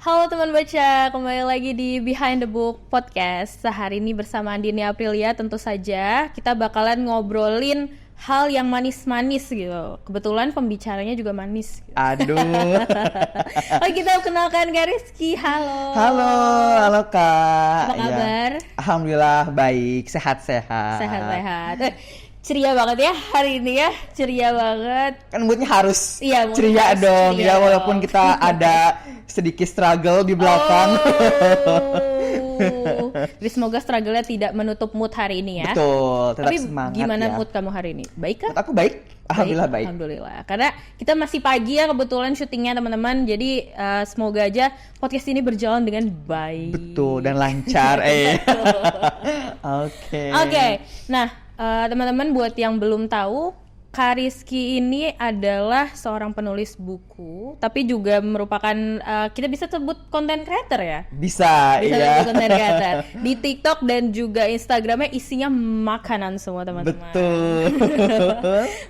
Halo teman baca, kembali lagi di Behind the Book Podcast. Sehari ini bersama Andini Aprilia tentu saja kita bakalan ngobrolin hal yang manis-manis gitu. Kebetulan pembicaranya juga manis gitu. Aduh. Oh, kita kenalkan Kak Rizky. Halo. Halo Kak. Apa kabar? Ya. Alhamdulillah baik, sehat-sehat. Sehat-sehat. Ceria banget ya hari ini ya, ceria banget. Kan moodnya harus ceria ceria dong ceria ya, walaupun kita ada sedikit struggle di belakang. Jadi semoga struggle-nya tidak menutup mood hari ini ya. Betul, tetap Tapi semangat gimana ya. mood kamu hari ini? Baik kan? Mood aku baik, alhamdulillah baik. Alhamdulillah. Karena kita masih pagi ya kebetulan syutingnya teman-teman. Jadi semoga aja podcast ini berjalan dengan baik. Betul, dan lancar. Oke. Nah, teman-teman buat yang belum tahu, Kak Rizky ini adalah seorang penulis buku, tapi juga merupakan kita bisa sebut content creator ya. Bisa Bisa iya. sebut content creator. Di TikTok dan juga Instagramnya isinya makanan semua teman-teman. Betul.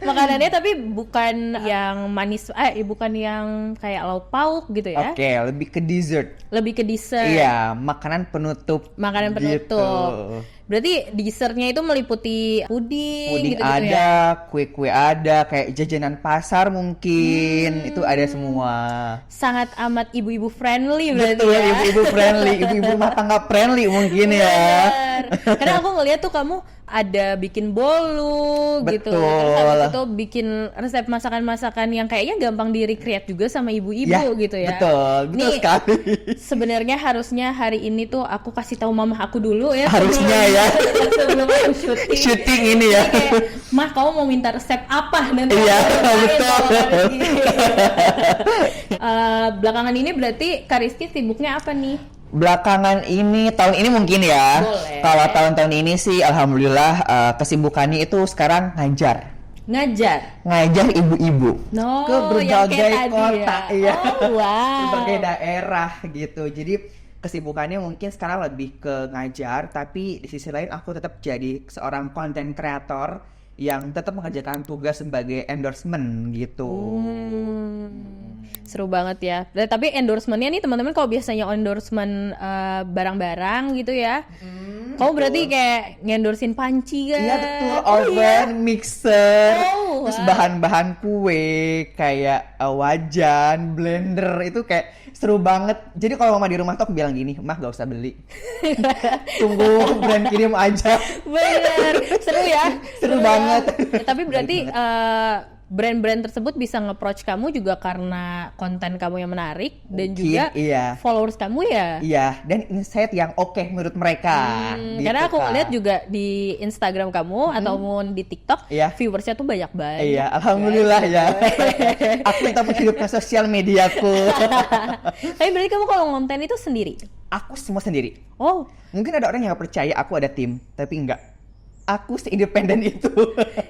Makanannya tapi bukan yang manis, bukan yang kayak lauk pauk gitu ya. Oke, lebih ke dessert. Lebih ke dessert. Iya, makanan penutup. Makanan penutup. Gitu. Berarti dessertnya itu meliputi puding gitu ada, ya? kue-kue ada, kayak jajanan pasar mungkin, itu ada semua. Sangat amat ibu-ibu friendly berarti Betul, ya? ibu-ibu friendly, ibu-ibu rumah tangga friendly mungkin ya. Bener. Karena aku ngeliat tuh kamu ada bikin bolu gitu. Betul. Terus habis itu bikin resep masakan-masakan yang kayaknya gampang di-recreate juga sama ibu-ibu Ya, gitu ya. betul Nih, sekali. Sebenarnya harusnya hari ini tuh aku kasih tahu mama aku dulu ya. Harusnya ya. Sebelum aku syuting. Syuting ini ya. Jadi kayak, Mah kamu mau minta resep apa nanti? Iya, aku ceritain betul. sama Kak Rizky. Belakangan ini berarti Kak Rizky sibuknya apa nih? Belakangan ini, tahun ini mungkin ya. Boleh. Kalau tahun-tahun ini sih alhamdulillah kesibukannya itu sekarang ngajar ibu-ibu No, ke yang berbagai kayak tadi kota ya. ya. Oh, wow. Berbagai daerah gitu. Jadi kesibukannya mungkin sekarang lebih ke ngajar, tapi di sisi lain aku tetap jadi seorang content creator yang tetap mengerjakan tugas sebagai endorsement gitu. Seru banget ya. Tapi endorsementnya nih teman-teman, kalau biasanya endorsement barang-barang gitu ya, kamu berarti kayak ngendorsin panci kan? Iya betul, oven, mixer, Oh, terus wow. bahan-bahan kue kayak wajan, blender, itu kayak seru banget. Jadi kalau mama di rumah tuh aku bilang gini, Mah gak usah beli, tunggu brand kirim aja. Bener, seru ya. Seru banget. Ya, tapi berarti brand-brand tersebut bisa nge-approach kamu juga karena konten kamu yang menarik dan Mungkin, juga iya. followers kamu ya. Iya, dan insight yang oke menurut mereka. Gitu, Karena aku Kak. lihat juga di Instagram kamu ataupun di TikTok, Iya. viewersnya tuh banyak banget. Iya, alhamdulillah ya. Aku minta menghidupkan sosial mediaku. Tapi berarti kamu kalau konten itu sendiri? Aku semua sendiri. Oh, Mungkin ada orang yang gak percaya aku ada tim, tapi enggak. Aku seindependen itu.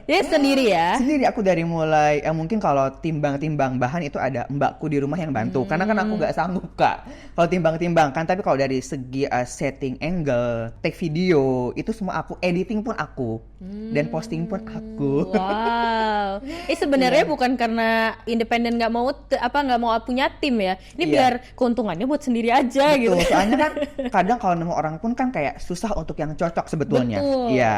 jadi sendiri ya? Sendiri aku dari mulai mungkin kalau timbang-timbang bahan itu ada mbakku di rumah yang bantu. Karena kan aku nggak sanggup Kak kalau timbang-timbang kan. Tapi kalau dari segi setting angle, take video itu semua aku, editing pun aku, dan posting pun aku. Wow. Sebenarnya bukan karena independen nggak mau punya tim ya. Ini Iya. biar keuntungannya buat sendiri aja gitu. Betul, soalnya kan kadang kalau nemu orang pun kan kayak susah untuk yang cocok sebetulnya. Betul. Iya.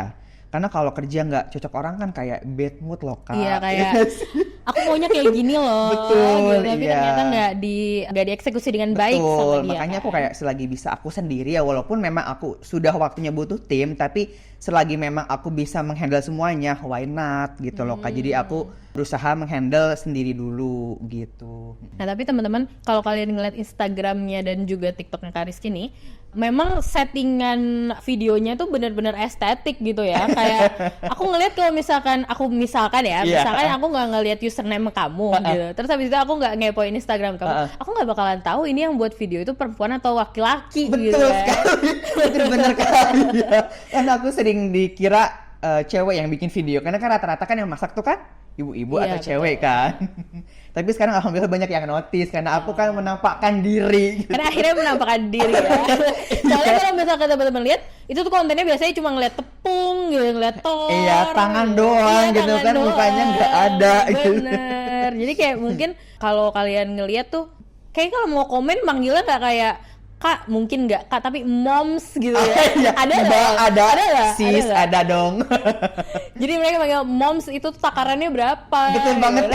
Karena kalau kerja nggak cocok orang kan kayak bad mood loh Kak. Iya kayak aku maunya kayak gini loh. Betul, gitu. Tapi iya. ternyata nggak dieksekusi dengan baik sama Betul, dia. makanya aku kan. kayak selagi bisa aku sendiri ya, walaupun memang aku sudah waktunya butuh tim, tapi selagi memang aku bisa menghandle semuanya, why not gitu loh Kak. Jadi aku berusaha menghandle sendiri dulu gitu. Nah tapi teman-teman, kalau kalian ngeliat Instagramnya dan juga TikToknya Kak Rizky nih, memang settingan videonya tuh benar-benar estetik gitu ya. Kayak aku ngeliat kalau misalkan Iya. misalkan aku nggak ngeliat username kamu gitu. Terus habis itu aku nggak ngepoin Instagram kamu, aku nggak bakalan tahu ini yang buat video itu perempuan atau laki-laki gitu. Betul ya. sekali, bener-bener kali ya. Karena aku sering dikira cewek yang bikin video, karena kan rata-rata kan yang masak tuh kan ibu-ibu Iya, atau betul. cewek kan. Tapi sekarang alhamdulillah banyak yang notice karena aku kan menampakkan diri gitu. Karena akhirnya menampakkan diri ya. Soalnya kalau misalkan teman-teman lihat, itu tuh kontennya biasanya cuma ngeliat tepung gitu, ngeliat telur. Iya, tangan doang Iya, gitu tangan kan, mukanya nggak ada gitu. Bener. Jadi kayak mungkin kalau kalian ngeliat tuh Kayak kalau mau komen manggilnya nggak kayak Kak, mungkin nggak Kak, tapi moms gitu ya. Iya, Ada Mbak, nggak? ada, nggak? sis, nggak? ada dong. Jadi mereka manggil moms itu takarannya berapa? Betul gitu. banget.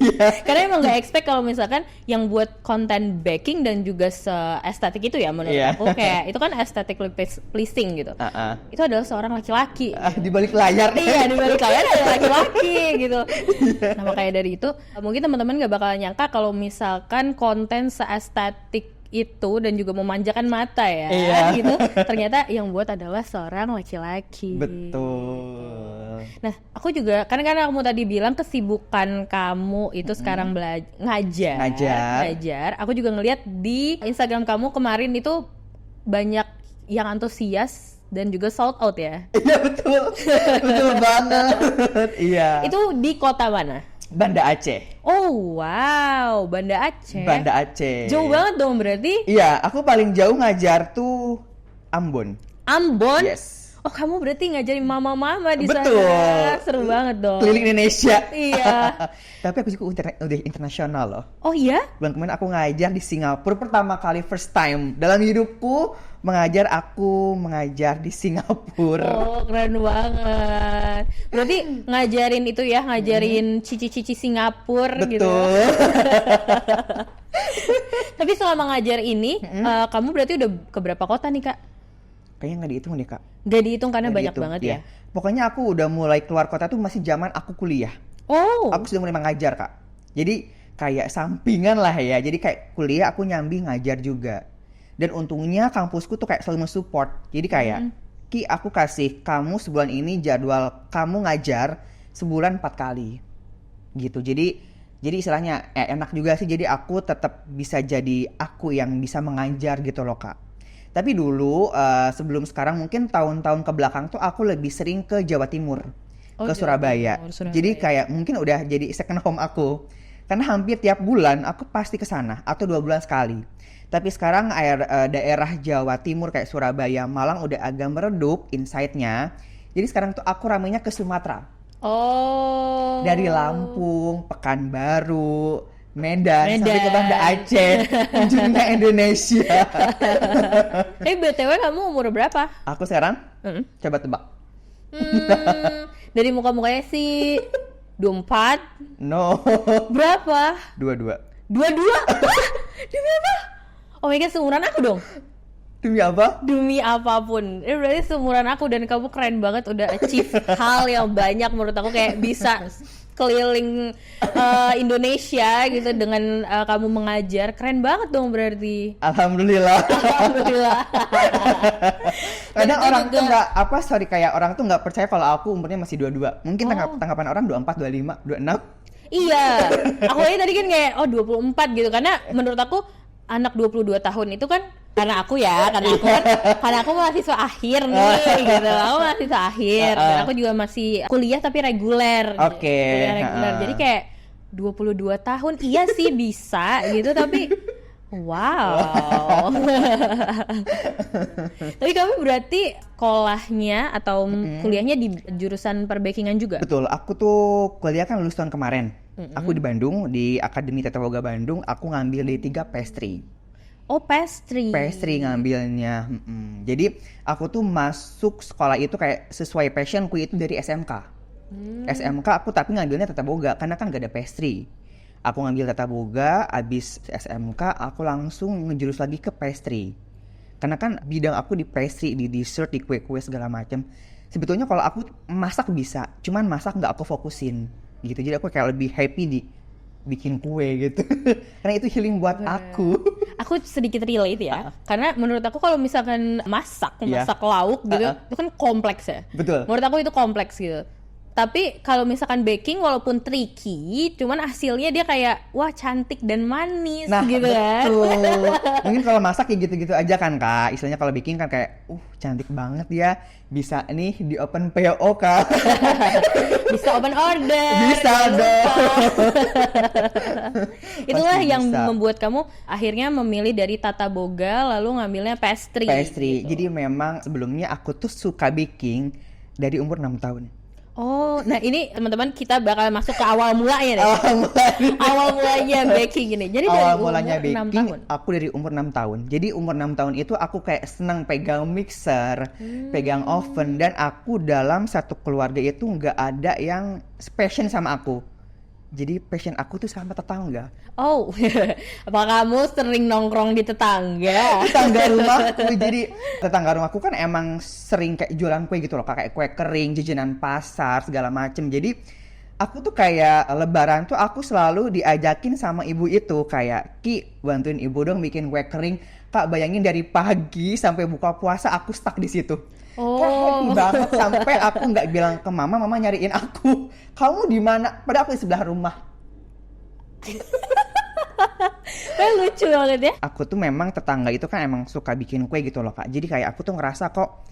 Iya. Karena emang nggak expect kalau misalkan yang buat konten baking dan juga se-estetik itu ya menurut Iya. aku, kayak itu kan aesthetically pleasing gitu. Itu adalah seorang laki-laki. Di balik layar. Iya, di balik layar ada laki-laki gitu. Nah, makanya dari itu mungkin teman-teman gak bakal nyangka kalau misalkan konten seestetik itu dan juga memanjakan mata ya, Iya. gitu. Ternyata yang buat adalah seorang laki-laki. Betul. Nah, aku juga karena kamu tadi bilang kesibukan kamu itu sekarang ngajar. Aku juga ngelihat di Instagram kamu kemarin itu banyak yang antusias dan juga sold out ya. Iya betul. Betul banget. Iya. Itu di kota mana? Banda Aceh. Oh wow, Banda Aceh. Banda Aceh. Jauh banget dong berarti. Iya, aku paling jauh ngajar tuh Ambon. Ambon? Yes. Oh, kamu berarti ngajarin mama-mama di Betul. sana. Seru banget dong. Keliling Indonesia. Iya. Tapi aku juga udah internasional loh. Oh iya? Bulan kemarin aku ngajar di Singapura pertama kali, first time dalam hidupku aku mengajar di Singapura. Oh, keren banget. Berarti ngajarin itu ya, ngajarin cici-cici Singapura gitu. Betul. Tapi selama ngajar ini, kamu berarti udah ke berapa kota nih, Kak? Kayaknya nggak dihitung deh kak. Gak dihitung karena Nggak banyak dihitung, banget iya. ya. Pokoknya aku udah mulai keluar kota tuh masih zaman aku kuliah. Oh. Aku sudah mulai mengajar kak. Jadi kayak sampingan lah ya. Jadi kayak kuliah aku nyambi ngajar juga. Dan untungnya kampusku tuh kayak selalu mensupport. Jadi kayak Ki, aku kasih kamu sebulan ini jadwal kamu ngajar sebulan 4 kali gitu. Jadi istilahnya enak juga sih. Jadi aku tetap bisa jadi aku yang bisa mengajar gitu loh kak. Tapi dulu sebelum sekarang mungkin tahun-tahun ke belakang tuh aku lebih sering ke Jawa Timur, ke Surabaya. Jadi kayak mungkin udah jadi second home aku. Karena hampir tiap bulan aku pasti ke sana atau 2 bulan sekali. Tapi sekarang daerah Jawa Timur kayak Surabaya, Malang udah agak meredup insight-nya. Jadi sekarang tuh aku ramainya ke Sumatera. Oh. Dari Lampung, Pekanbaru, Medan. Sampai ke Banda Aceh, ujungnya Indonesia. BTW kamu umur berapa? Aku sekarang coba tebak. Dari muka-mukanya sih 24. No. Berapa? 22. 22? Demi apa? Oh my god, seumuran aku dong. Demi apa? Demi apapun. Ini berarti seumuran aku dan kamu keren banget udah achieve hal yang banyak menurut aku, kayak bisa keliling Indonesia gitu dengan kamu mengajar. Keren banget dong berarti. Alhamdulillah. Alhamdulillah. Kadang orang juga... tuh kayak orang tuh nggak percaya kalau aku umurnya masih 22. Mungkin tanggapan orang 24, 25, 26. Iya. Aku aja tadi kan kayak 24 gitu, karena menurut aku anak 22 tahun itu kan karena aku mahasiswa akhir nih gitu. Aku mahasiswa akhir dan aku juga masih kuliah tapi reguler. Oke. Reguler. Jadi kayak 22 tahun iya sih bisa gitu, tapi wow. Tapi kamu berarti sekolahnya atau kuliahnya di jurusan perbakingan juga? Betul, aku tuh kuliah kan lulus tahun kemarin. Aku di Bandung, di Akademi Tata Boga Bandung, aku ngambil D3 pastry. Oh, pastry. Pastry ngambilnya. Jadi aku tuh masuk sekolah itu kayak sesuai passionku itu dari SMK. SMK aku tapi ngambilnya Tata Boga karena kan gak ada pastry. Aku ngambil Tata Boga, abis SMK aku langsung ngejurus lagi ke pastry. Karena kan bidang aku di pastry, di dessert, di kue-kue segala macam. Sebetulnya kalau aku masak bisa, cuman masak nggak aku fokusin gitu. Jadi aku kayak lebih happy di bikin kue gitu. Karena itu healing buat aku. Aku sedikit relate ya. Karena menurut aku kalau misalkan masak lauk gitu, itu kan kompleks ya. Betul. Menurut aku itu kompleks gitu. Tapi kalau misalkan baking walaupun tricky, cuman hasilnya dia kayak wah cantik dan manis gitu kan. Betul. Mungkin kalau masak ya gitu-gitu aja kan Kak. Istilahnya kalau baking kan kayak cantik banget ya. Bisa nih di open PO Kak. Bisa open order. Bisa dong. Itulah yang membuat kamu akhirnya memilih dari Tata Boga lalu ngambilnya pastry. Pastry. Gitu. Jadi memang sebelumnya aku tuh suka baking dari umur 6 tahun. Oh, nah ini teman-teman kita bakal masuk ke awal mulanya deh. Awal mulanya baking ini. Jadi dari Awal umur mulanya 6 baking, tahun. aku dari umur 6 tahun. Jadi umur 6 tahun itu aku kayak senang pegang mixer, pegang oven, dan aku dalam satu keluarga itu nggak ada yang passion sama aku. Jadi passion aku tuh sama tetangga. Oh, apa kamu sering nongkrong di tetangga? Tetangga rumahku, jadi tetangga rumahku kan emang sering kayak jualan kue gitu loh, kayak kue kering, jajanan pasar, segala macem. Jadi aku tuh kayak lebaran tuh aku selalu diajakin sama ibu itu kayak, Ki, bantuin ibu dong bikin kue kering. Kak, bayangin dari pagi sampai buka puasa aku stuck di situ. Kayak happy banget sampai aku nggak bilang ke mama nyariin aku. Kamu di mana? Padahal aku di sebelah rumah. Lucu banget ya. Aku tuh memang tetangga itu kan emang suka bikin kue gitu loh Kak. Jadi kayak aku tuh ngerasa kok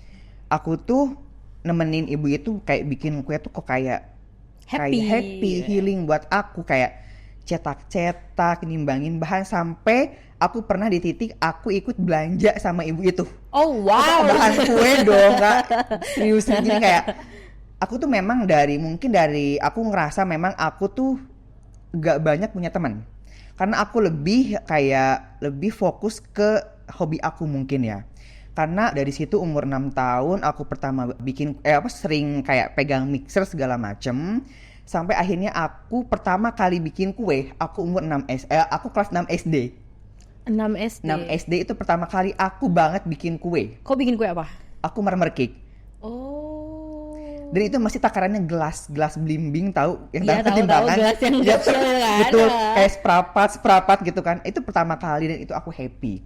aku tuh nemenin ibu itu kayak bikin kue tuh kok kayak happy, healing buat aku, kayak cetak-cetak, nimbangin bahan, sampai aku pernah di titik aku ikut belanja sama ibu itu. Oh wow. Bahan kue dong Kak. Serius, jadi kayak aku tuh memang mungkin dari aku ngerasa memang aku tuh gak banyak punya teman. Karena aku lebih fokus ke hobi aku mungkin ya. Karena dari situ umur 6 tahun aku pertama bikin sering kayak pegang mixer segala macem. Sampai akhirnya aku pertama kali bikin kue aku umur aku kelas 6 SD. 6 SD. 6 SD itu pertama kali aku banget bikin kue. Kau bikin kue apa? Aku marmer cake. Oh. Dan itu masih takarannya gelas blimbing, tahu yang Iya, tahu timbangan. gelas yang Ya, kecil kan. betul, kayak seprapat gitu kan. Itu pertama kali dan itu aku happy.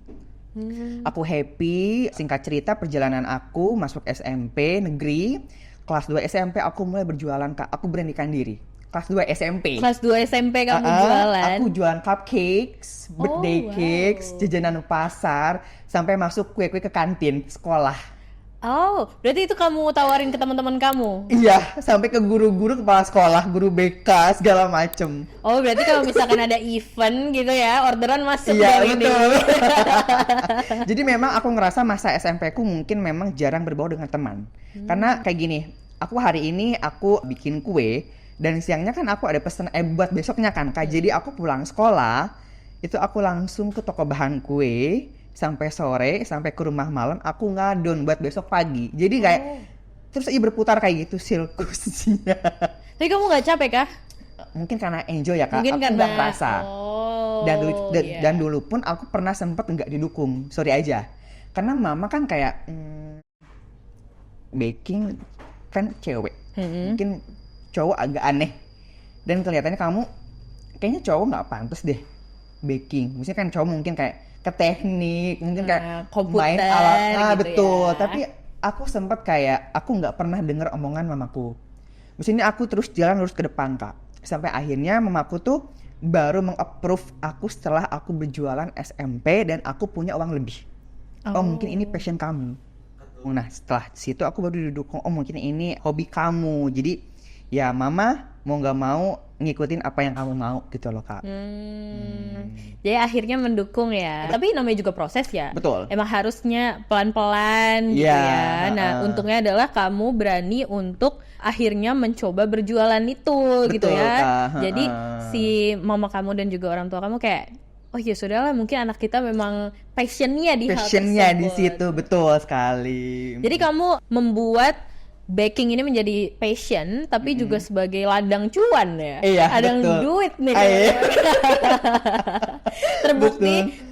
Aku happy. Singkat cerita, perjalanan aku masuk SMP negeri. Kelas 2 SMP aku mulai berjualan Kak. Aku beranikan diri. Kelas 2 SMP. Kelas 2 SMP kamu jualan? Aku jualan cupcakes, birthday cakes, jajanan pasar, sampai masuk kue-kue ke kantin sekolah. Oh, berarti itu kamu tawarin ke teman-teman kamu? Iya, sampai ke guru-guru kepala sekolah, guru BK, segala macem. Oh, berarti kalau misalkan ada event gitu ya, orderan masuk Iya, dari betul. ini. Jadi memang aku ngerasa masa SMP ku mungkin memang jarang berbaur dengan teman. Karena kayak gini, aku hari ini aku bikin kue, dan siangnya kan aku ada pesan buat besoknya kan Kak. Jadi aku pulang sekolah, itu aku langsung ke toko bahan kue, sampai sore, sampai ke rumah malam, aku ngadon buat besok pagi. Jadi kayak terus aja berputar kayak gitu sirkusnya. Tapi kamu nggak capek kah? Mungkin karena enjoy ya Kak, Mungkin aku karena nggak merasa. iya. Dan dulu pun aku pernah sempet nggak didukung, sorry aja. Karena mama kan kayak baking kan cewek, mungkin cowok agak aneh. Dan kelihatannya kamu kayaknya cowok nggak pantas deh baking. Maksudnya kan cowok mungkin kayak ke teknik, mungkin kayak komputer, main alat, gitu betul. ya. Tapi aku sempat kayak aku nggak pernah dengar omongan mamaku. Maksudnya aku terus jalan lurus ke depan Kak. Sampai akhirnya mamaku tuh baru meng-approve aku setelah aku berjualan SMP dan aku punya uang lebih. Oh mungkin ini passion kamu. Nah setelah situ aku baru didukung. Oh mungkin ini hobi kamu. Jadi ya mama mau nggak mau ngikutin apa yang kamu mau gitu loh Kak. Jadi akhirnya mendukung ya. Tapi namanya juga proses ya. Betul. Emang harusnya pelan-pelan gitu ya. Nah untungnya adalah kamu berani untuk akhirnya mencoba berjualan itu. Betul, gitu ya. Kak. Jadi si mama kamu dan juga orang tua kamu kayak, oh ya sudahlah, mungkin anak kita memang passionnya di hal tersebut. Di situ, betul sekali. Jadi kamu membuat baking ini menjadi passion, tapi juga sebagai ladang cuan ya. Iya, ladang betul. duit nih.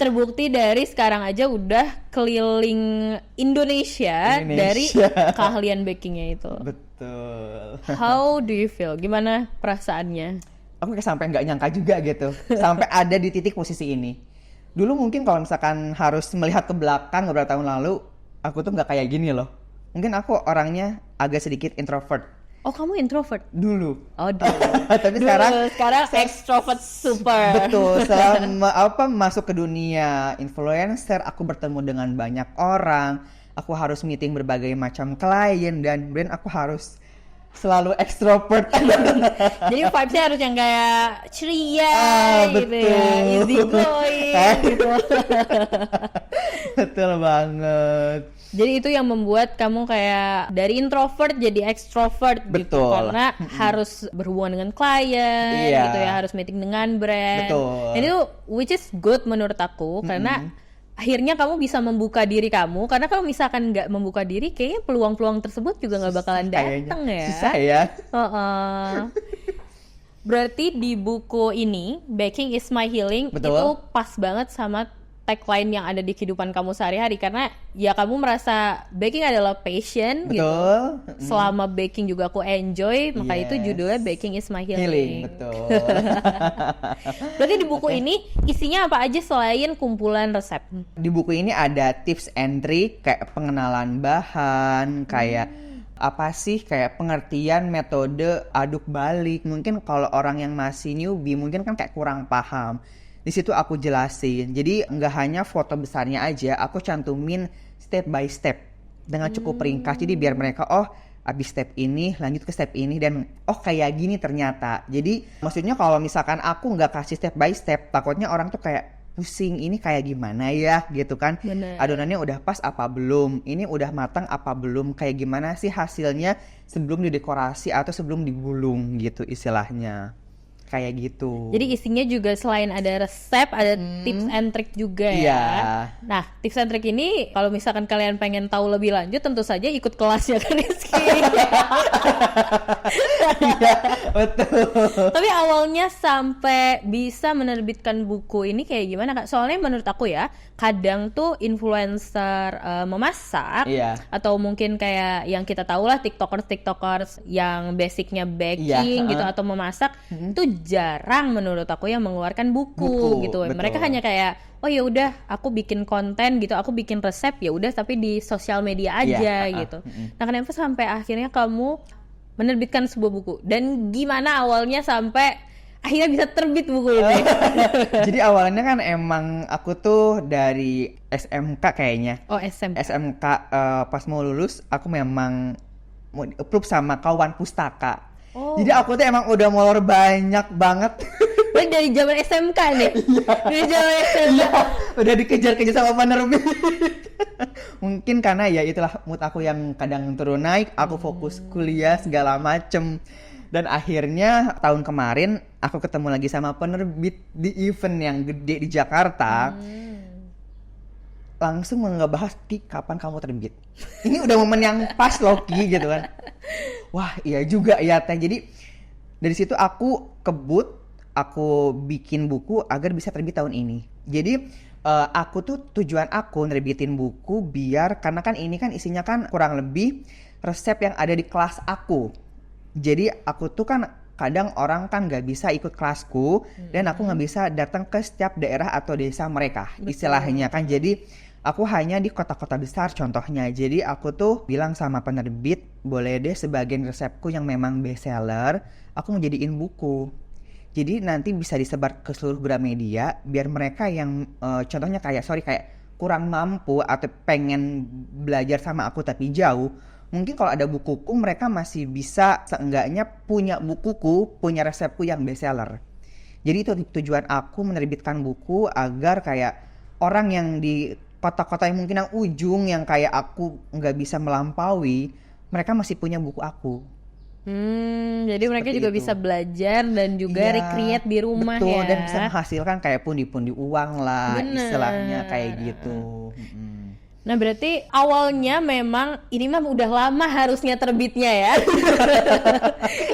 Terbukti dari sekarang aja udah keliling Indonesia. Dari keahlian bakingnya itu. Betul. How do you feel? Gimana perasaannya? Aku kayak sampai nggak nyangka juga gitu, sampai ada di titik posisi ini. Dulu mungkin kalau misalkan harus melihat ke belakang beberapa tahun lalu, aku tuh nggak kayak gini loh. Mungkin aku orangnya agak sedikit introvert. Oh kamu introvert? Dulu. Oh dulu. Tapi sekarang extrovert super. Betul. Selama masuk ke dunia influencer, aku bertemu dengan banyak orang. Aku harus meeting berbagai macam klien dan brand. Aku harus selalu ekstrovert. Jadi vibes-nya harus yang kayak ceria gitu betul. ya, easy going gitu. Betul banget. Jadi itu yang membuat kamu kayak dari introvert jadi extrovert gitu, Betul. karena harus berhubungan dengan klien Iya. gitu ya, harus meeting dengan brand. Betul. Dan itu which is good menurut aku, karena akhirnya kamu bisa membuka diri kamu, karena kalau misalkan nggak membuka diri, kayaknya peluang-peluang tersebut juga nggak bakalan datang ya. Susah ya. Berarti di buku ini, Baking is My Healing, Betul. itu pas banget sama tagline yang ada di kehidupan kamu sehari-hari, karena ya kamu merasa baking adalah passion gitu. Betul. Selama baking juga aku enjoy, maka Yes. itu judulnya Baking is My Healing, Healing. betul. Berarti di buku ini isinya apa aja selain kumpulan resep? Di buku ini ada tips and trick kayak pengenalan bahan, kayak apa sih, kayak pengertian metode aduk balik. Mungkin kalau orang yang masih newbie mungkin kan kayak kurang paham. Di situ aku jelasin. Jadi nggak hanya foto besarnya aja, aku cantumin step by step dengan cukup ringkas. Jadi biar mereka abis step ini lanjut ke step ini dan kayak gini ternyata. Jadi maksudnya kalau misalkan aku nggak kasih step by step, takutnya orang tuh kayak pusing, ini kayak gimana ya gitu kan. Bener. Adonannya udah pas apa belum, ini udah matang apa belum, kayak gimana sih hasilnya sebelum didekorasi atau sebelum digulung gitu istilahnya. Kayak gitu. Jadi isinya juga selain ada resep, ada tips and trick juga ya. Iya. Nah, tips and trick ini kalau misalkan kalian pengen tahu lebih lanjut, tentu saja ikut kelasnya kan Rizky. Iya, betul. Tapi awalnya sampai bisa menerbitkan buku ini kayak gimana Kak? Soalnya menurut aku ya, kadang tuh influencer memasak, Iya. atau mungkin kayak yang kita tahu lah tiktokers yang basicnya baking Iya, gitu atau memasak, itu jarang menurut aku yang mengeluarkan buku gitu. Betul. Mereka hanya kayak ya udah aku bikin konten gitu, aku bikin resep ya udah tapi di sosial media aja Iya, gitu. Nah, kenapa sampai akhirnya kamu menerbitkan sebuah buku? Dan gimana awalnya sampai akhirnya bisa terbit buku ini? Jadi awalnya kan emang aku tuh dari SMK kayaknya. Oh, SMP. SMK pas mau lulus aku memang mau approve sama kawan pustaka. Oh. Jadi aku tuh emang udah molor banyak banget. Berarti dari zaman SMK nih? Dari zaman SMK? Iya, udah dikejar-kejar sama penerbit. Mungkin karena ya itulah mood aku yang kadang turun naik, aku fokus kuliah segala macem. Dan akhirnya tahun kemarin aku ketemu lagi sama penerbit di event yang gede di Jakarta. Langsung ngebahas, Ki, kapan kamu terbit? Ini udah momen yang pas loh, Ki, gitu kan. Wah, iya juga ya Teh. Jadi dari situ aku aku bikin buku agar bisa terbit tahun ini. Jadi aku tuh tujuan aku nerbitin buku biar, karena kan ini kan isinya kan kurang lebih resep yang ada di kelas aku. Jadi aku tuh kan kadang orang kan nggak bisa ikut kelasku dan aku nggak bisa datang ke setiap daerah atau desa mereka. Istilahnya kan, jadi aku hanya di kota-kota besar contohnya. Jadi aku tuh bilang sama penerbit, boleh deh sebagian resepku yang memang best seller aku ngejadiin buku. Jadi nanti bisa disebar ke seluruh Gramedia biar mereka yang contohnya kayak kurang mampu atau pengen belajar sama aku tapi jauh, mungkin kalau ada bukuku mereka masih bisa seenggaknya punya bukuku, punya resepku yang best seller. Jadi itu tujuan aku menerbitkan buku agar kayak orang yang di kota-kota yang mungkin yang ujung yang kayak aku nggak bisa melampaui, mereka masih punya buku aku. Jadi mereka juga itu. bisa belajar dan juga Iya, recreate di rumah betul, ya. dan bisa menghasilkan kayak pundi-pundi uang lah. Bener. Istilahnya kayak gitu. Nah, berarti awalnya memang ini mah udah lama harusnya terbitnya ya.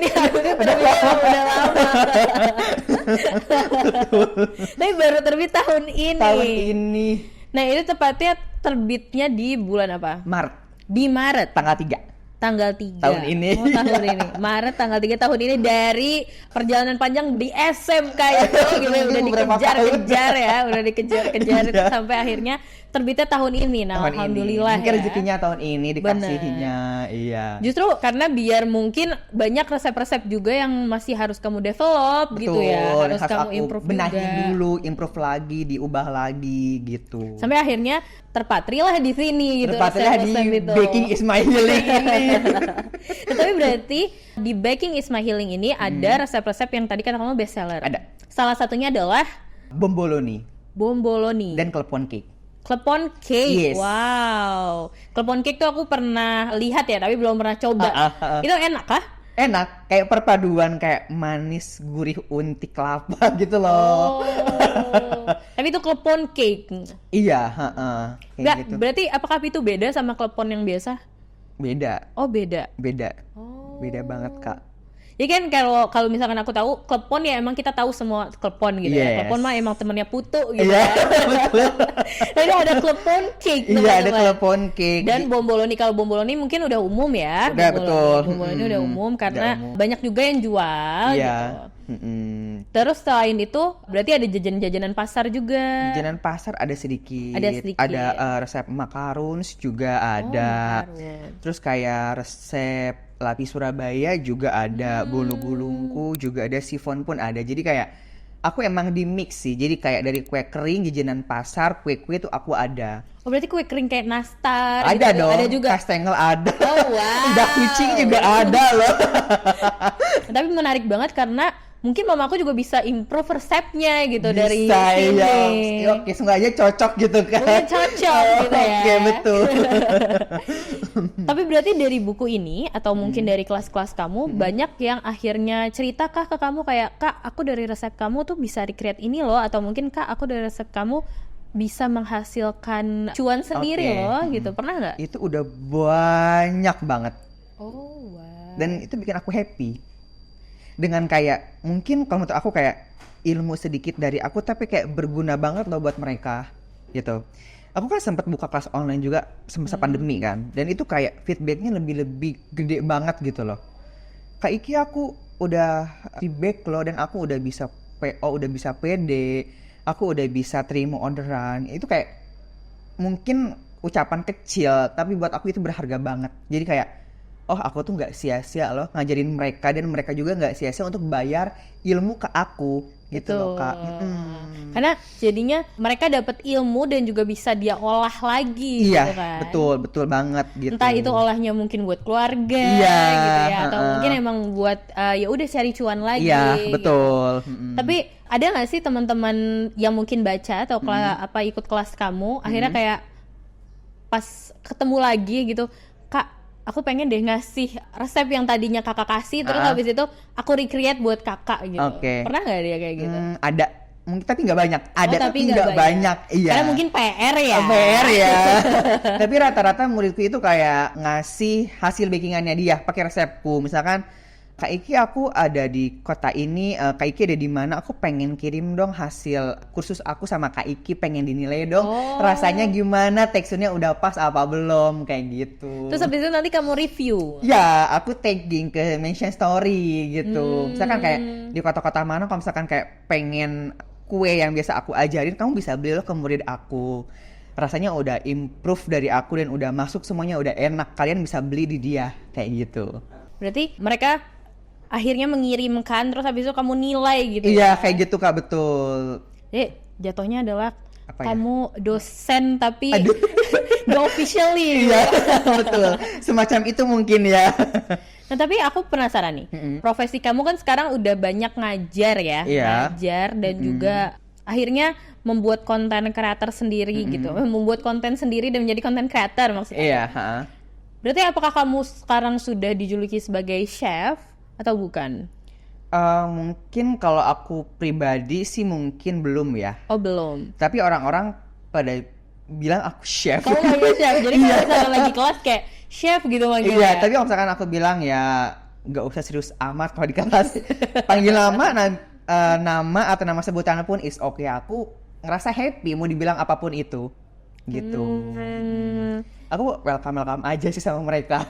Ini harusnya terbitnya udah lama. Tapi baru terbit tahun ini. Tahun ini Nah, itu tepatnya terbitnya di bulan apa? Maret Di Maret. tanggal 3 Tanggal 3 tahun ini. Oh, tahun ini. Maret tanggal 3 tahun ini, dari perjalanan panjang di SMK itu gitu, udah Beberapa dikejar-kejar ya, udah dikejar-kejar Iya. sampai akhirnya terbitnya tahun ini. Nah, tahun alhamdulillah ini. Mungkin ya. rezekinya tahun ini dikasihinya. Iya. Justru karena biar mungkin banyak resep-resep juga yang masih harus kamu develop gitu ya, Betul, harus kamu aku improve benahin juga. dulu, improve lagi, diubah lagi gitu. Sampai akhirnya terpatrilah di sini gitu. Terpatahlah di resep-resep itu. Baking is My Healing ini. Tapi berarti di Baking is My Healing ini ada resep-resep yang tadi kata kamu best seller. Ada. Salah satunya adalah Bomboloni bomboloni dan klepon cake. klepon cake. Yes. Wow. Klepon cake tuh aku pernah lihat ya, tapi belum pernah coba. Itu enak kah? Enak, kayak perpaduan kayak manis, gurih, unti kelapa gitu loh. Tapi itu klepon cake. Iya, kayak Nggak, gitu. berarti apakah itu beda sama klepon yang biasa? Beda, Oh, beda. beda. Oh. Beda banget, Kak. Ya kan kalau misalkan aku tahu klepon ya emang kita tahu semua klepon gitu ya. Yes. Klepon mah emang temennya putu gitu Iya, ya. betul. Tapi ada klepon cake Iya, ada teman-teman. klepon cake. Dan bomboloni, kalau bomboloni mungkin udah umum ya. Udah, betul. Bomboloni udah umum karena Udah umum. banyak juga yang jual Iya. gitu. Terus selain itu berarti ada jajanan-jajanan pasar juga. Jajanan pasar ada sedikit. Ada sedikit. Ada resep makarons juga ada. Makarons. Terus kayak resep lapi Surabaya juga ada. Bolu-bulungku juga ada. Sifon pun ada. Jadi kayak aku emang di mix sih. Jadi kayak dari kue kering, jajanan pasar, kue-kue tuh aku ada. Oh berarti kue kering kayak nastar Ada gitu, dong. ada juga. Kastengel ada. Oh wow. Lidah kucing juga ada loh. Tapi menarik banget karena mungkin mama aku juga bisa improve resepnya gitu dari Bisa, sini. iya. Oke, semoga aja cocok gitu kan. Mungkin cocok gitu ya. Oke, betul. Tapi berarti dari buku ini atau mungkin dari kelas-kelas kamu banyak yang akhirnya cerita kah ke kamu kayak, "Kak, aku dari resep kamu tuh bisa recreate ini loh," atau mungkin, "Kak, aku dari resep kamu bisa menghasilkan cuan sendiri Oke. loh," gitu. Pernah nggak? Itu udah banyak banget. Oh, wow. Dan itu bikin aku happy. Dengan kayak, mungkin kalau menurut aku kayak ilmu sedikit dari aku tapi kayak berguna banget loh buat mereka gitu. Aku kan sempat buka kelas online juga semasa pandemi kan. Dan itu kayak feedbacknya lebih gede banget gitu loh. Kak Iki aku udah feedback loh dan aku udah bisa PO, udah bisa PD, aku udah bisa terima orderan. Itu kayak mungkin ucapan kecil tapi buat aku itu berharga banget. Jadi kayak oh aku tuh nggak sia-sia loh ngajarin mereka dan mereka juga nggak sia-sia untuk bayar ilmu ke aku gitu loh Kak. Karena jadinya mereka dapat ilmu dan juga bisa dia olah lagi Iya, gitu kan. betul banget gitu. Entah itu olahnya mungkin buat keluarga Iya, gitu ya atau mungkin emang buat ya udah cari cuan lagi. Iya, gitu. betul. Tapi ada nggak sih teman-teman yang mungkin baca atau apa ikut kelas kamu akhirnya kayak pas ketemu lagi gitu, "Kak, aku pengen deh ngasih resep yang tadinya kakak kasih terus habis itu aku recreate buat kakak," gitu. Oke. Pernah nggak dia kayak gitu? Ada, mungkin tapi nggak banyak. Ada tapi nggak nggak banyak. Iya. Karena mungkin PR ya. PR ya. Tapi rata-rata muridku itu kayak ngasih hasil bakingannya dia pakai resepku. Misalkan Kak Iki aku ada di kota ini, Kak Iki ada di mana? Aku pengen kirim dong hasil kursus aku sama Kak Iki, pengen dinilai dong. Rasanya gimana? Teksturnya udah pas apa belum? Kayak gitu. Terus habis itu nanti kamu review. Ya, aku tagging ke mention story gitu. Misalkan kayak di kota-kota mana kalau misalkan kayak pengen kue yang biasa aku ajarin, kamu bisa beli loh ke murid aku. Rasanya udah improve dari aku dan udah masuk semuanya udah enak. Kalian bisa beli di dia kayak gitu. Berarti mereka akhirnya mengirimkan terus habis itu kamu nilai gitu. Iya, ya? kayak gitu Kak, betul. Jadi jatuhnya adalah Apa ya? kamu dosen tapi Aduh. gak officially. Iya, betul. Semacam itu mungkin ya. Nah tapi aku penasaran nih, profesi kamu kan sekarang udah banyak ngajar ya, Iya. ngajar dan juga akhirnya membuat konten kreator sendiri gitu, membuat konten sendiri dan menjadi konten kreator maksudnya. Iya, Berarti apakah kamu sekarang sudah dijuluki sebagai chef atau bukan? Mungkin kalau aku pribadi sih mungkin belum ya. Oh belum. Tapi orang-orang pada bilang aku chef. Kamu manggil chef, jadi kalau misalnya lagi kelas kayak chef gitu manggilnya. Iya, tapi kalau misalkan aku bilang ya nggak usah serius amat kalau di kelas. Panggil nama atau nama sebutannya pun is okay. Aku ngerasa happy mau dibilang apapun itu. Gitu. Aku welcome aja sih sama mereka.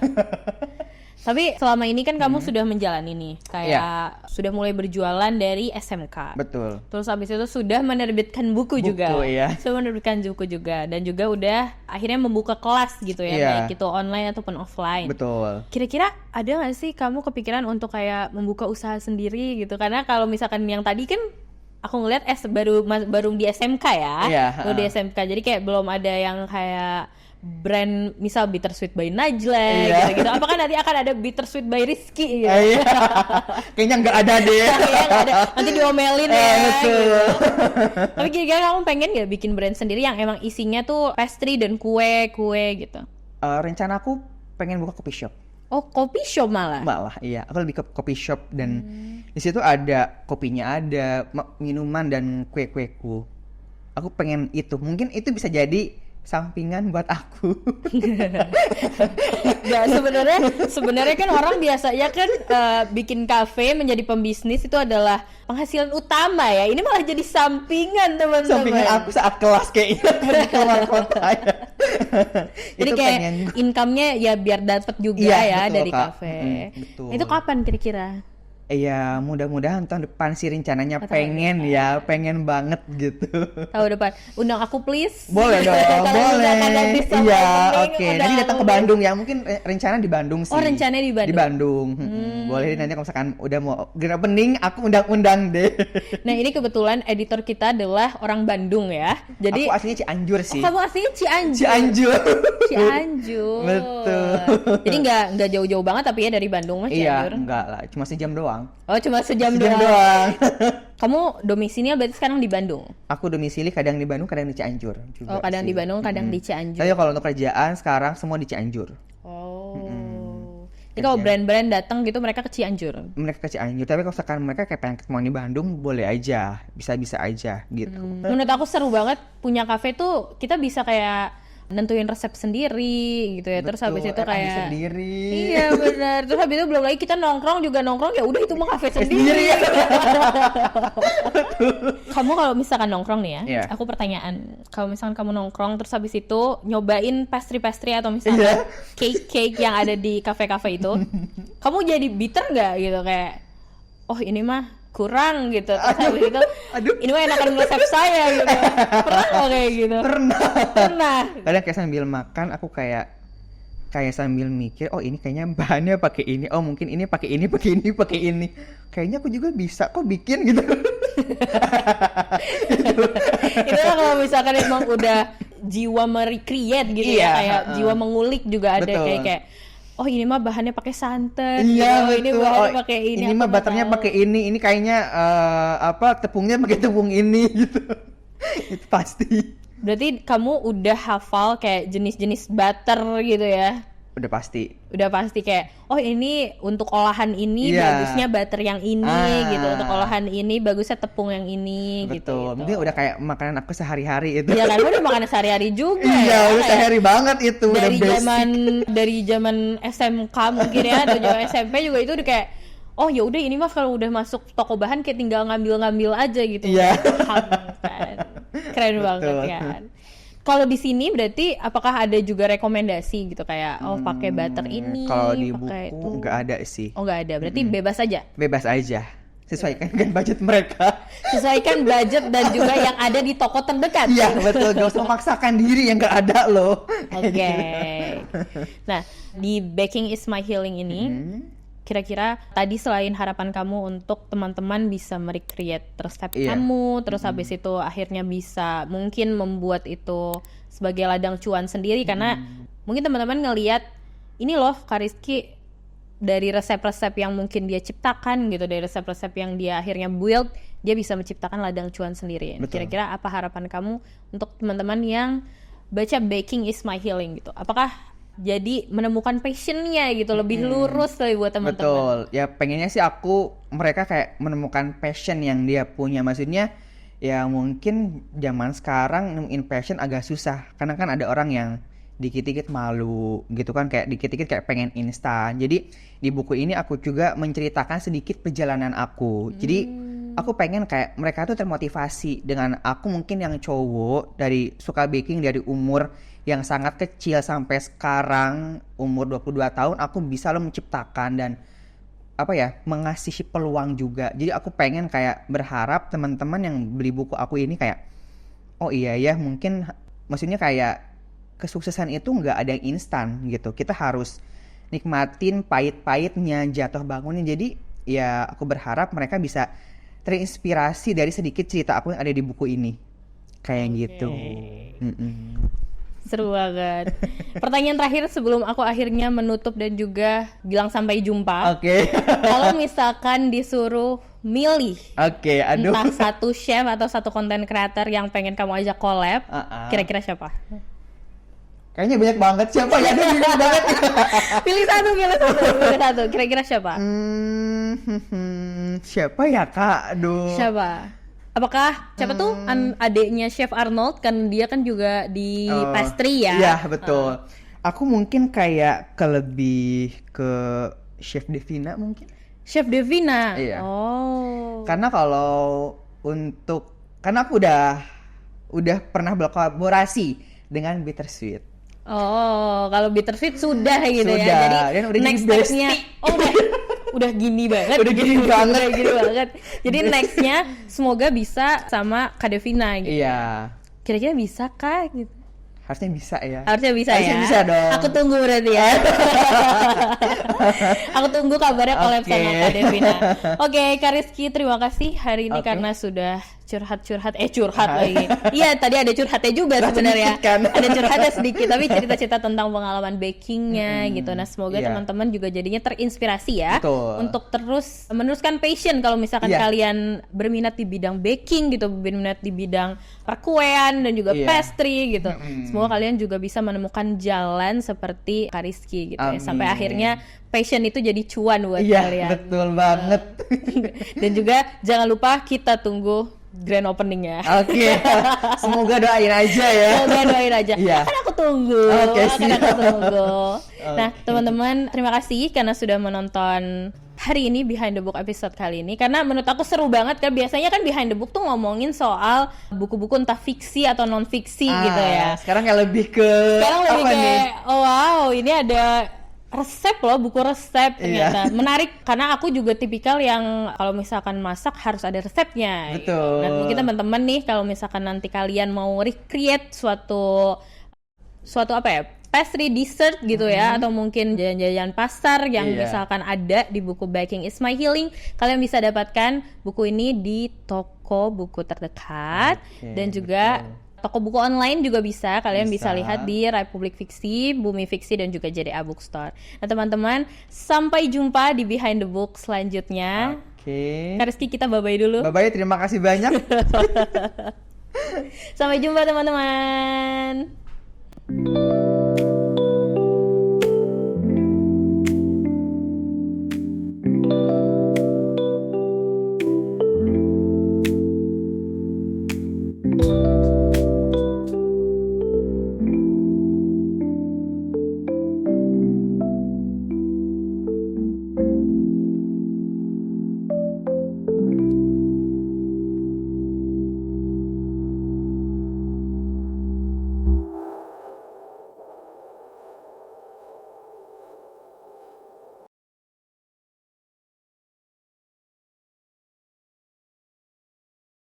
Tapi selama ini kan kamu sudah menjalani nih, kayak sudah mulai berjualan dari SMK. Betul. Terus habis itu sudah menerbitkan buku juga. Iya. Sudah menerbitkan buku juga dan juga udah akhirnya membuka kelas gitu ya, Iya. baik itu online ataupun offline. Betul. Kira-kira ada nggak sih kamu kepikiran untuk kayak membuka usaha sendiri gitu? Karena kalau misalkan yang tadi kan aku ngeliat baru di SMK ya, Iya, baru di SMK. Jadi kayak belum ada yang kayak brand misal Bittersweet by Najla Iya. gitu-gitu. Apakah nanti akan ada Bittersweet by Rizky gitu? Iya. Kayaknya nggak ada deh. Iya, nggak ada. Nanti diomelin ya. Betul. Gitu. Tapi kira-kira kamu pengen nggak bikin brand sendiri yang emang isinya tuh pastry dan kue gitu? Rencana aku pengen buka coffee shop. Oh, kopi shop malah. Malah, iya. Aku lebih ke coffee shop dan di situ ada kopinya, ada minuman dan kue-kueku. Aku pengen itu. Mungkin itu bisa jadi sampingan buat aku. Nggak, sebenarnya kan orang biasanya kan bikin kafe menjadi pembisnis itu adalah penghasilan utama ya. Ini malah jadi sampingan, teman-teman. Sampingan aku saat kelas kayaknya pergi keluar kota ya. Jadi Itu kayak pengen. income-nya ya biar dapat juga Iya, ya betul, dari Kak. kafe. Betul. Itu kapan kira-kira? Iya, mudah-mudahan tahun depan sih rencananya Oh, tahun pengen banget gitu. Tahun depan. Undang aku please. Boleh dong, Kalau boleh. misalkan nanti sama Iya, opening, oke. undang Nanti datang aku, ke please. Bandung ya. Mungkin rencana di Bandung sih. Oh, rencananya di Bandung. Di Bandung. Boleh deh, nanti kalau misalkan udah mau grand opening, aku undang-undang deh. Nah, ini kebetulan editor kita adalah orang Bandung ya. Jadi Aku aslinya Cianjur sih. kamu aslinya Cianjur. Cianjur. Cianjur. Betul. Jadi nggak jauh-jauh banget tapi ya dari Bandung mah Iya, Cianjur. enggak lah. Cuma sejam doang. Oh, cuma sejam Sejam doang. doang. Kamu domisilinya berarti sekarang di Bandung. Aku domisili kadang di Bandung, kadang di Cianjur juga Oh, kadang sih. di Bandung, kadang di Cianjur. Tapi kalau untuk kerjaan sekarang semua di Cianjur. Oh. Jadi kalau brand-brand datang gitu mereka ke Cianjur. Mereka ke Cianjur, tapi kalau misalkan mereka kayak pengen ketemuan di Bandung, boleh aja, bisa-bisa aja gitu. Menurut aku seru banget punya kafe tuh kita bisa kayak nentuin resep sendiri gitu ya. Terus habis itu R&D kayak sendiri. Iya benar. Terus habis itu belum lagi kita nongkrong ya udah itu mah kafe sendiri. Kamu kalau misalkan nongkrong nih ya, Iya. aku pertanyaan. Kalau misalkan kamu nongkrong terus habis itu nyobain pastry-pastry atau misalnya cake-cake yang ada di kafe-kafe itu, kamu jadi bitter nggak gitu kayak, oh ini mah kurang gitu. Terus habis itu, ini mah enakan resep saya gitu. Pernah nggak kayak gitu? Pernah. Kadang kayak sambil makan aku kayak sambil mikir, oh ini kayaknya bahannya pakai ini, oh mungkin ini pakai ini. Kayaknya aku juga bisa kok bikin gitu. Itulah kalau misalkan emang udah jiwa merecreate gitu Iya, ya, kayak jiwa mengulik juga ada Betul. kayak oh ini mah bahannya pakai santan, Iya, gitu. Ini betul. bahannya pakai ini. Ini aku mah nggak butternya tahu. pakai ini kayaknya tepungnya pakai tepung ini gitu. Itu pasti. Berarti kamu udah hafal kayak jenis-jenis butter gitu ya? Udah pasti. Udah pasti kayak oh ini untuk olahan ini Iya. bagusnya butter yang ini gitu, untuk olahan ini bagusnya tepung yang ini gitu. Betul. Mungkin udah kayak makanan aku sehari-hari itu. Iya kan, udah makan sehari-hari juga Iya, ya. udah kayak sehari banget itu. dari udah basic. zaman SMK mungkin ya atau zaman SMP juga itu udah kayak oh ya udah ini mah kalau udah masuk toko bahan kayak tinggal ngambil aja gitu. Iya. Paham kan. Keren banget Betul. kan. Kalau di sini berarti apakah ada juga rekomendasi gitu kayak oh pakai butter ini, Kalau di pakai buku itu. nggak ada sih. Oh nggak ada, berarti bebas aja. Bebas aja. Sesuaikan dengan budget mereka. Sesuaikan budget dan juga yang ada di toko terdekat. Iya, betul. Gak usah memaksakan diri yang nggak ada loh. Oke. Nah, di Baking is My Healing ini, kira-kira tadi selain harapan kamu untuk teman-teman bisa merecreate resep Iya. kamu, terus habis itu akhirnya bisa mungkin membuat itu sebagai ladang cuan sendiri, karena mungkin teman-teman ngelihat ini loh Kak Rizky dari resep-resep yang mungkin dia ciptakan gitu, dari resep-resep yang dia akhirnya build, dia bisa menciptakan ladang cuan sendiri. Betul. Kira-kira apa harapan kamu untuk teman-teman yang baca Baking is My Healing gitu? Apakah jadi menemukan passionnya gitu, lebih lurus lagi buat teman-teman? Betul. Ya pengennya sih mereka kayak menemukan passion yang dia punya. Maksudnya ya mungkin zaman sekarang nemuin passion agak susah. Karena kan ada orang yang dikit-dikit malu gitu kan, kayak dikit-dikit kayak pengen instan. Jadi di buku ini aku juga menceritakan sedikit perjalanan aku. Jadi aku pengen kayak mereka tuh termotivasi dengan aku mungkin yang cowok dari suka baking dari umur yang sangat kecil sampai sekarang umur 22 tahun aku bisa lo menciptakan dan mengasihi peluang juga. Jadi aku pengen kayak berharap teman-teman yang beli buku aku ini kayak oh iya ya mungkin maksudnya kayak kesuksesan itu nggak ada yang instan gitu. Kita harus nikmatin pahit-pahitnya, jatuh bangunnya. Jadi ya aku berharap mereka bisa terinspirasi dari sedikit cerita aku yang ada di buku ini. Kayak gitu. Seru banget. Pertanyaan terakhir sebelum aku akhirnya menutup dan juga bilang sampai jumpa. Oke. Kalau misalkan disuruh milih Oke, aduh. entah satu chef atau satu content creator yang pengen kamu ajak collab, kira-kira siapa? Kayaknya banyak banget siapa ya, aduh bingung banget. Pilih satu. Kira-kira siapa? Siapa ya Kak? Aduh. Siapa? Apakah siapa tuh adiknya Chef Arnold, kan dia kan juga di pastry ya? Iya, betul. Aku mungkin kayak lebih ke Chef Devina mungkin. Chef Devina. Iya. Oh. Karena karena aku udah pernah berkolaborasi dengan Bittersweet. Oh, kalau Bittersweet sudah gitu ya. Sudah, Jadi dan udah next jadi step-nya udah gini banget. Udah gini banget. Jadi next-nya semoga bisa sama Kak Devina gitu. Iya. Kira-kira bisa Kak gitu? Harusnya bisa ya. Harusnya bisa Bisa dong. Aku tunggu berarti ya. Aku tunggu kabarnya collab sama Kak Devina. Oke, Kak Rizky, terima kasih hari ini karena sudah curhat lagi. Iya, tadi ada curhatnya juga sebenarnya. Kan? Ada curhatnya sedikit, tapi cerita-cerita tentang pengalaman bakingnya gitu. Nah, semoga teman-teman juga jadinya terinspirasi ya. Betul. Untuk terus meneruskan passion kalau misalkan kalian berminat di bidang baking gitu, berminat di bidang perkuean dan juga pastry gitu. Semoga kalian juga bisa menemukan jalan seperti Kak Rizky gitu ya. Sampai akhirnya passion itu jadi cuan buat kalian. Iya, betul banget. Dan juga jangan lupa kita tunggu grand opening ya. Oke. Semoga doain aja ya. Semoga doain aja. Kan aku tunggu. Nah, teman-teman, terima kasih karena sudah menonton hari ini Behind the Book episode kali ini, karena menurut aku seru banget kan. Biasanya kan Behind the Book tuh ngomongin soal buku-buku entah fiksi atau non fiksi gitu ya. Sekarang lebih ke oh wow, ini ada resep loh, buku resep ternyata. Menarik karena aku juga tipikal yang kalau misalkan masak harus ada resepnya. Betul. Nah, mungkin teman-teman nih kalau misalkan nanti kalian mau recreate suatu apa ya, pastry dessert gitu ya, atau mungkin jajan-jajan pasar yang misalkan ada di buku Baking is My Healing, kalian bisa dapatkan buku ini di toko buku terdekat dan juga toko buku online juga bisa. Kalian bisa lihat di Republik Fiksi, Bumi Fiksi, dan juga JDA Bookstore. Nah teman-teman, sampai jumpa di Behind the Book selanjutnya. Kak Rizky, kita bye-bye dulu. Bye-bye, terima kasih banyak. Sampai jumpa teman-teman.